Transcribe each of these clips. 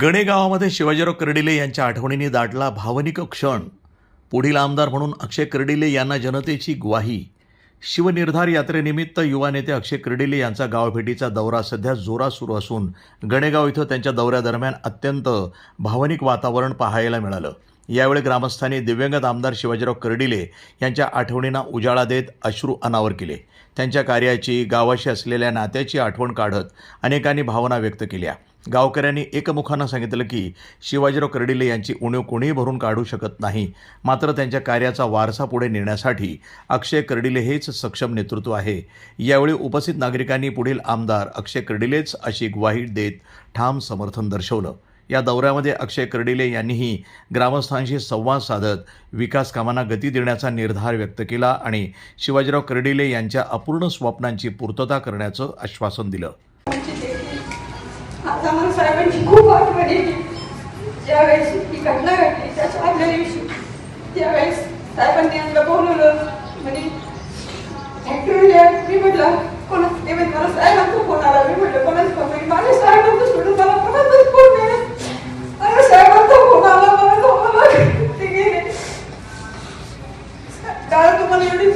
गणे गावामध्ये शिवाजीराव कर्डिले यांच्या आठवणींनी दाटला भावनिक क्षण. पुढील आमदार म्हणून अक्षय कर्डिले यांना जनतेची ग्वाही. शिवनिर्धार यात्रेनिमित्त युवा नेते अक्षय कर्डिले यांचा गावभेटीचा दौरा सध्या जोरात सुरू असून गणेगाव इथं त्यांच्या दौऱ्यादरम्यान अत्यंत भावनिक वातावरण पाहायला मिळालं. यावेळी ग्रामस्थांनी दिवंगत आमदार शिवाजीराव कर्डिले यांच्या आठवणींना उजाळा देत अश्रू अनावर केले. त्यांच्या कार्याची, गावाशी असलेल्या नात्याची आठवण काढत अनेकांनी भावना व्यक्त केल्या. गावकऱ्यांनी एकमुखानं सांगितलं की शिवाजीराव कर्डिले यांची उणीव कोणीही भरून काढू शकत नाही, मात्र त्यांच्या कार्याचा वारसा पुढे नेण्यासाठी अक्षय कर्डिले हेच सक्षम नेतृत्व आहे. यावेळी उपस्थित नागरिकांनी पुढील आमदार अक्षय कर्डिलेच अशी ग्वाही देत ठाम समर्थन दर्शवलं. या दौऱ्यामध्ये अक्षय कर्डिले यांनीही ग्रामस्थांशी संवाद साधत विकास कामांना गती देण्याचा निर्धार व्यक्त केला आणि शिवाजीराव कर्डिले यांच्या अपूर्ण स्वप्नांची पूर्तता करण्याचं आश्वासन दिलं. आता मला साहेबांची खूप आठवण येते. ज्यावेळेस ही घटना घडली त्याच्या आदल्या दिवशी त्यावेळेस साहेबांनी यांना बोलवलं म्हणजे ॲक्च्युअली मी म्हटलं कोणा ते मला साहेबांचा फोन आला. मी म्हटलं कोणाच फोन नाही, माझ्या साहेबांचा सोडून मला कोणाचाच फोन नाही. माझ्या साहेबांचा फोन आला, मला ते गेले. कारण तुम्हाला एवढी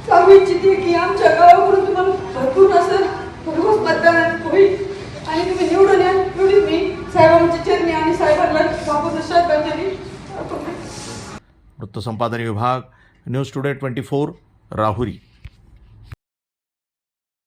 सांगू इच्छिते की आमच्या गावाकडून तुम्हाला भरपूर असं भरपूर मतदान होईल आणि तुम्ही निवडून या. एवढीच मी साहेबांच्या चरणी आणि साहेबांना वापस श्रद्धांजली अर्पण करते. वृत्तसंपादन विभाग, न्यूज टुडे 24, राहुरी.